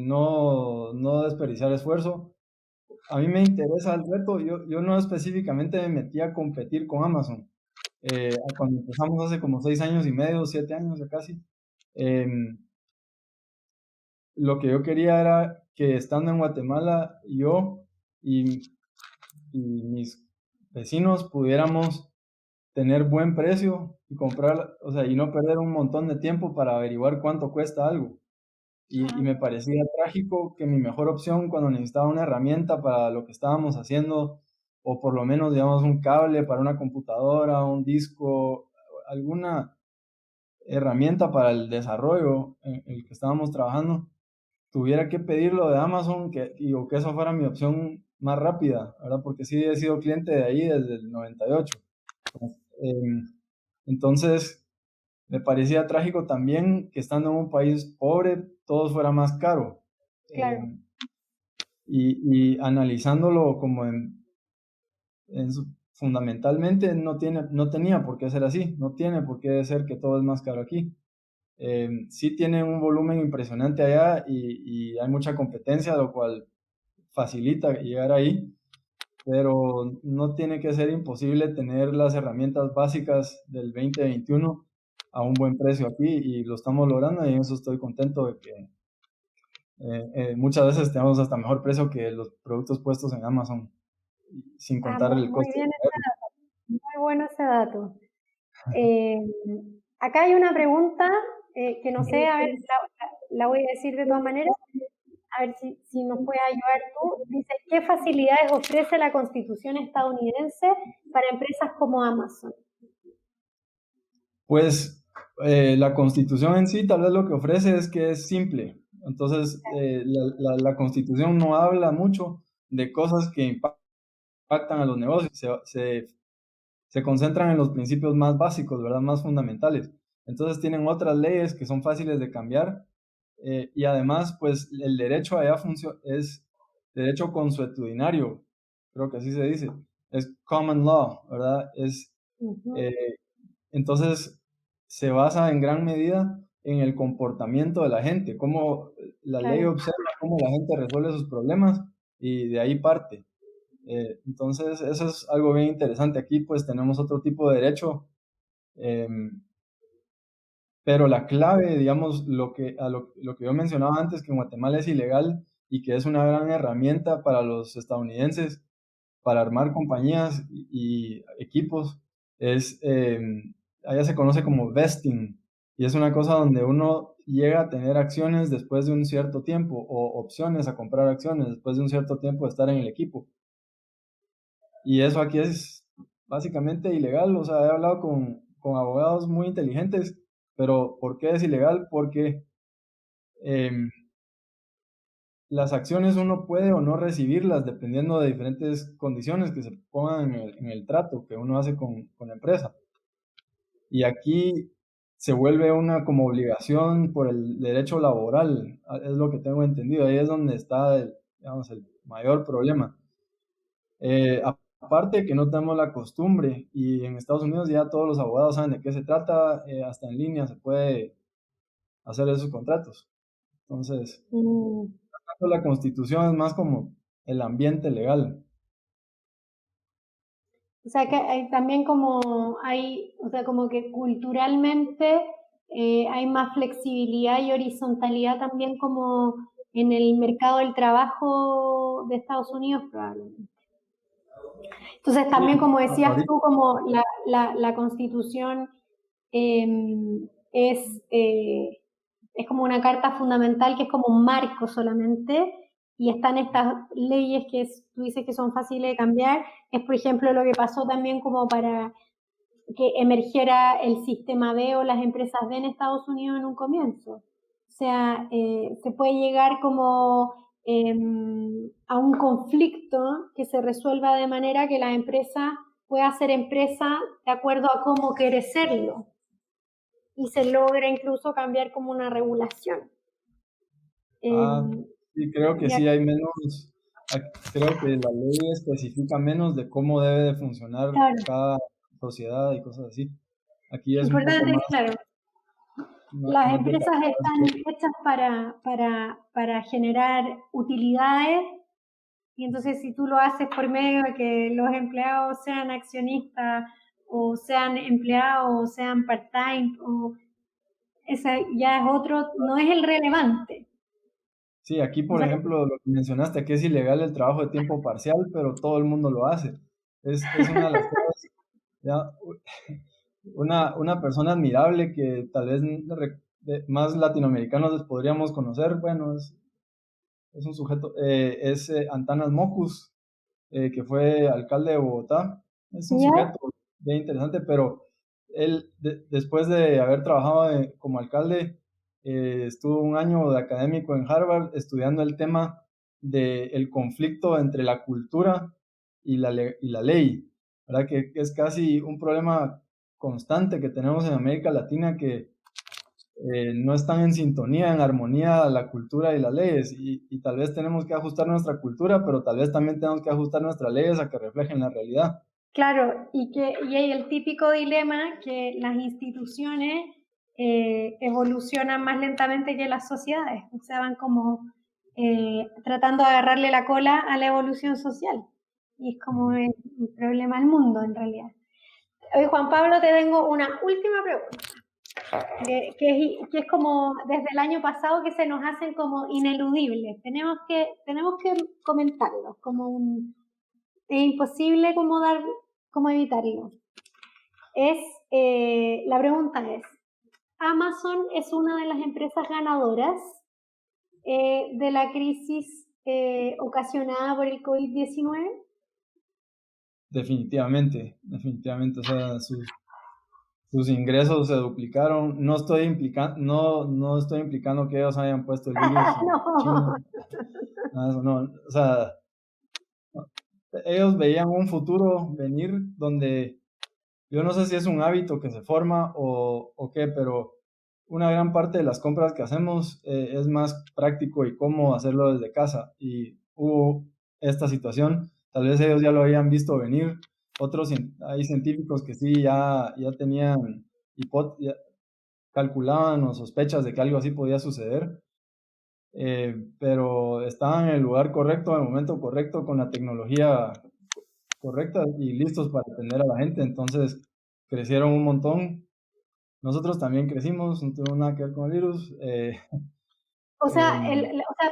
No desperdiciar esfuerzo. A mí me interesa el reto. Yo no específicamente me metí a competir con Amazon. Cuando empezamos hace como 6 años y medio, 7 años ya casi, lo que yo quería era que estando en Guatemala, yo y mis vecinos pudiéramos tener buen precio y comprar, o sea, y no perder un montón de tiempo para averiguar cuánto cuesta algo. Y me parecía trágico que mi mejor opción cuando necesitaba una herramienta para lo que estábamos haciendo, o por lo menos, digamos, un cable para una computadora, un disco, alguna herramienta para el desarrollo en el que estábamos trabajando, tuviera que pedirlo de Amazon, o que eso fuera mi opción más rápida, ¿verdad? Porque sí he sido cliente de ahí desde el 98. Entonces, me parecía trágico también que estando en un país pobre, todo fuera más caro. Claro. Y analizándolo como fundamentalmente no tenía por qué ser así, no tiene por qué ser que todo es más caro aquí. Sí tiene un volumen impresionante allá y hay mucha competencia, lo cual facilita llegar ahí, pero no tiene que ser imposible tener las herramientas básicas del 2021 a un buen precio aquí, y lo estamos logrando, y en eso estoy contento de que muchas veces tenemos hasta mejor precio que los productos puestos en Amazon, sin contar el Muy costo. bien ese dato, muy bueno ese dato. Acá hay una pregunta que no sé, a ver, la voy a decir de todas maneras, a ver si nos puedes ayudar tú. Dice, ¿qué facilidades ofrece la Constitución estadounidense para empresas como Amazon? Pues la Constitución en sí tal vez lo que ofrece es que es simple. Entonces, la Constitución no habla mucho de cosas que impactan a los negocios. se concentran en los principios más básicos, ¿verdad? Más fundamentales. Entonces tienen otras leyes que son fáciles de cambiar y además, pues el derecho allá es derecho consuetudinario, creo que así se dice, es common law, ¿verdad? Entonces se basa en gran medida en el comportamiento de la gente, cómo la ley Claro. observa cómo la gente resuelve sus problemas y de ahí parte. Entonces eso es algo bien interesante. Aquí pues tenemos otro tipo de derecho, pero la clave, digamos, lo que yo mencionaba antes, que en Guatemala es ilegal y que es una gran herramienta para los estadounidenses para armar compañías y equipos, allá se conoce como vesting, y es una cosa donde uno llega a tener acciones después de un cierto tiempo, o opciones a comprar acciones después de un cierto tiempo de estar en el equipo. Y eso aquí es básicamente ilegal, o sea, he hablado con abogados muy inteligentes, pero ¿por qué es ilegal? Porque las acciones uno puede o no recibirlas dependiendo de diferentes condiciones que se pongan en el trato que uno hace con la empresa. Y aquí se vuelve una como obligación por el derecho laboral, es lo que tengo entendido. Ahí es donde está digamos, el mayor problema. Aparte que no tenemos la costumbre, y en Estados Unidos ya todos los abogados saben de qué se trata, hasta en línea se puede hacer esos contratos. Entonces, la Constitución es más como el ambiente legal. O sea que hay también como hay, o sea, como que culturalmente hay más flexibilidad y horizontalidad también como en el mercado del trabajo de Estados Unidos probablemente. Entonces también como decías tú, como la Constitución es como una carta fundamental que es como un marco solamente, y están estas leyes que tú dices que son fáciles de cambiar. Es por ejemplo lo que pasó también como para que emergiera el sistema B o las empresas B en Estados Unidos en un comienzo. O sea, se puede llegar como a un conflicto que se resuelva de manera que la empresa pueda ser empresa de acuerdo a cómo quiere serlo, y se logra incluso cambiar como una regulación. Sí, creo que sí hay menos, creo que la ley especifica menos de cómo debe de funcionar cada sociedad y cosas así. Aquí es importante, un poco más, claro. Las empresas están hechas para generar utilidades, y entonces si tú lo haces por medio de que los empleados sean accionistas o sean empleados o sean part-time, esa ya es otro, no es el relevante. Sí, aquí por ejemplo lo que mencionaste, que es ilegal el trabajo de tiempo parcial, pero todo el mundo lo hace. Es una de las cosas, ya, una persona admirable que tal vez más latinoamericanos les podríamos conocer, bueno, es un sujeto, es Antanas Mockus, que fue alcalde de Bogotá. Es un sujeto bien interesante, pero él, después de haber trabajado como alcalde, estuvo un año de académico en Harvard estudiando el tema del conflicto entre la cultura y la ley, ¿verdad? Que es casi un problema constante que tenemos en América Latina, que no están en sintonía, en armonía la cultura y las leyes, y tal vez tenemos que ajustar nuestra cultura, pero tal vez también tenemos que ajustar nuestras leyes a que reflejen la realidad. Claro, y hay el típico dilema que las instituciones evolucionan más lentamente que las sociedades, o sea, van como tratando de agarrarle la cola a la evolución social, y es como el problema del mundo en realidad. Hoy, Juan Pablo, te tengo una última pregunta. Que es como desde el año pasado que se nos hacen como ineludibles. Tenemos que comentarlos, es imposible como evitarlo. La pregunta es, ¿Amazon es una de las empresas ganadoras de la crisis ocasionada por el COVID-19? Definitivamente, o sea, sus ingresos se duplicaron. No estoy implicando que ellos hayan puesto el virus. No, o sea, ellos veían un futuro venir donde Yo no sé si es un hábito que se forma o qué, pero una gran parte de las compras que hacemos es más práctico y cómodo hacerlo desde casa. Y hubo esta situación, tal vez ellos ya lo habían visto venir, otros hay científicos que sí ya tenían ya calculaban o sospechas de que algo así podía suceder, pero estaban en el lugar correcto, en el momento correcto, con la tecnología correcta y listos para atender a la gente. Entonces crecieron un montón. Nosotros también crecimos, no tuvimos nada que ver con el virus. O sea,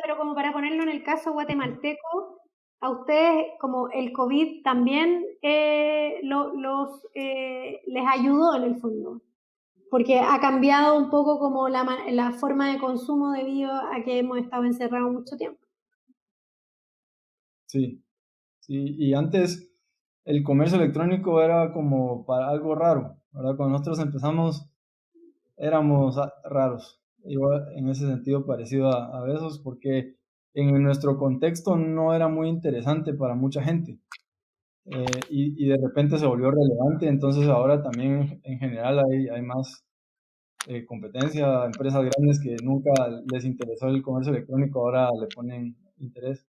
pero como para ponerlo en el caso guatemalteco, a ustedes como el COVID también les ayudó en el fondo, porque ha cambiado un poco como la forma de consumo debido a que hemos estado encerrados mucho tiempo. Sí, sí, y antes el comercio electrónico era como para algo raro, ¿verdad? Cuando nosotros empezamos éramos raros, igual en ese sentido parecido a Besos, porque en nuestro contexto no era muy interesante para mucha gente. Y de repente se volvió relevante, entonces ahora también en general hay más competencia, empresas grandes que nunca les interesó el comercio electrónico, ahora le ponen interés.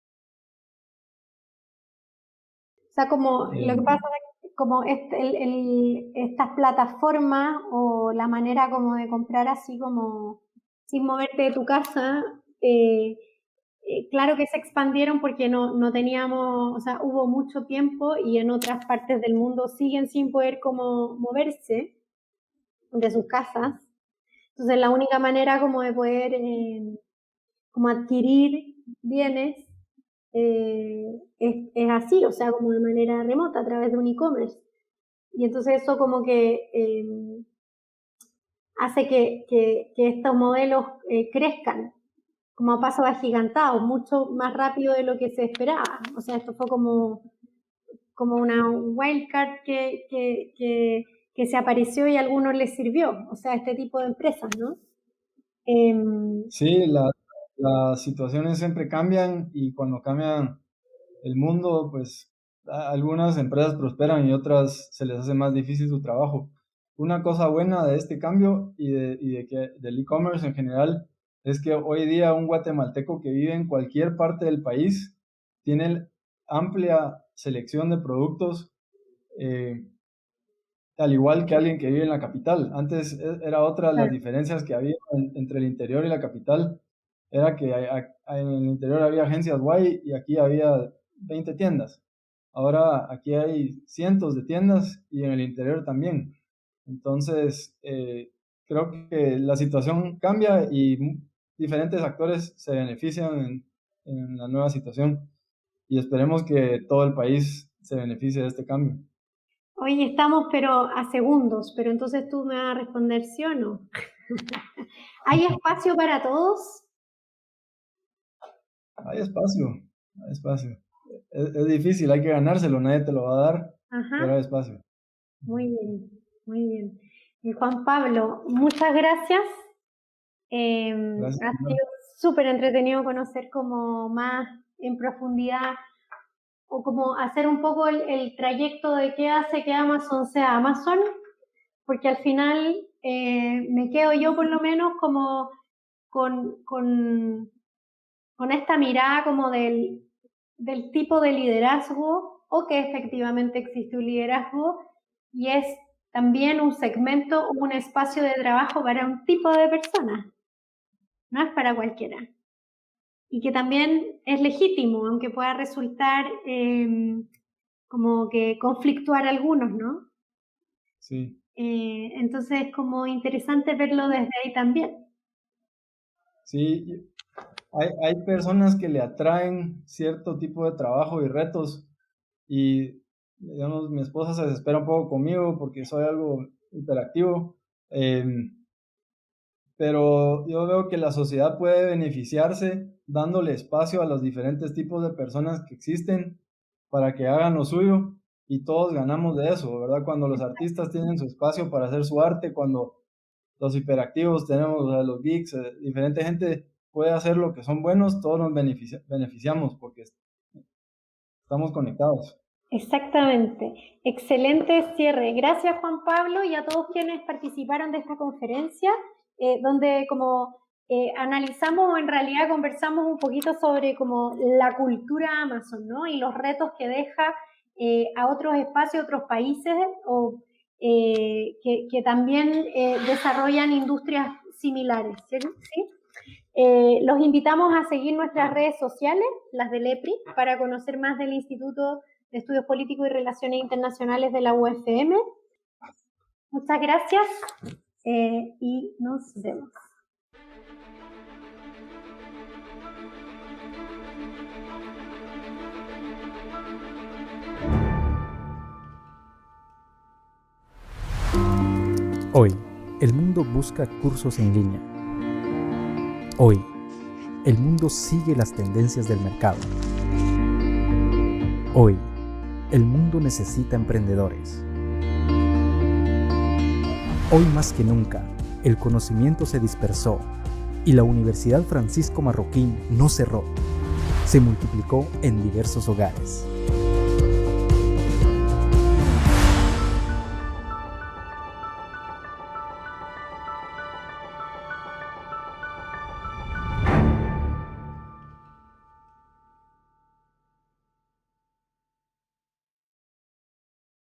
O sea, como lo que pasa es que como estas plataformas o la manera como de comprar así como sin moverte de tu casa, claro que se expandieron porque no teníamos, o sea, hubo mucho tiempo y en otras partes del mundo siguen sin poder como moverse de sus casas. Entonces la única manera como de poder como adquirir bienes es así, o sea, como de manera remota, a través de un e-commerce. Y entonces eso como que hace que estos modelos crezcan como a pasos agigantados, mucho más rápido de lo que se esperaba. O sea, esto fue como una wildcard que se apareció y a algunos les sirvió, o sea, este tipo de empresas, ¿no? Sí, las situaciones siempre cambian y cuando cambian el mundo, pues algunas empresas prosperan y otras se les hace más difícil su trabajo. Una cosa buena de este cambio del e-commerce en general es que hoy día un guatemalteco que vive en cualquier parte del país tiene amplia selección de productos, al igual que alguien que vive en la capital. Antes era otra de las diferencias que había entre el interior y la capital, era que en el interior había agencias Y y aquí había 20 tiendas. Ahora aquí hay cientos de tiendas y en el interior también. Entonces, creo que la situación cambia y diferentes actores se benefician en la nueva situación y esperemos que todo el país se beneficie de este cambio. Hoy estamos pero a segundos, pero entonces tú me vas a responder sí o no. ¿Hay espacio para todos? Hay espacio, hay espacio. Es difícil, hay que ganárselo, nadie te lo va a dar, Ajá. pero hay espacio. Muy bien, muy bien. Y Juan Pablo, muchas gracias. Gracias. Ha sido súper entretenido conocer como más en profundidad o como hacer un poco el trayecto de qué hace que Amazon sea Amazon, porque al final me quedo yo por lo menos como con esta mirada como del tipo de liderazgo o que efectivamente existe un liderazgo y es también un segmento o un espacio de trabajo para un tipo de personas, no es para cualquiera. Y que también es legítimo, aunque pueda resultar como que conflictuar a algunos, ¿no? Sí. Entonces es como interesante verlo desde ahí también. Sí, hay personas que le atraen cierto tipo de trabajo y retos y, digamos, mi esposa se desespera un poco conmigo porque soy algo hiperactivo, pero yo veo que la sociedad puede beneficiarse dándole espacio a los diferentes tipos de personas que existen para que hagan lo suyo y todos ganamos de eso, ¿verdad? Cuando los artistas tienen su espacio para hacer su arte, cuando los hiperactivos tenemos, o sea, los geeks, diferente gente puede hacer lo que son buenos, todos nos beneficiamos porque estamos conectados. Exactamente. Excelente cierre. Gracias, Juan Pablo, y a todos quienes participaron de esta conferencia, donde analizamos, o en realidad conversamos un poquito sobre como la cultura Amazon, ¿no? Y los retos que deja a otros espacios, otros países, o que también desarrollan industrias similares, ¿sí? Los invitamos a seguir nuestras redes sociales, las del EPRI, para conocer más del Instituto de Estudios Políticos y Relaciones Internacionales de la UFM. Muchas gracias y nos vemos. Hoy, el mundo busca cursos en línea. Hoy, el mundo sigue las tendencias del mercado. Hoy, el mundo necesita emprendedores. Hoy más que nunca, el conocimiento se dispersó y la Universidad Francisco Marroquín no cerró. Se multiplicó en diversos hogares.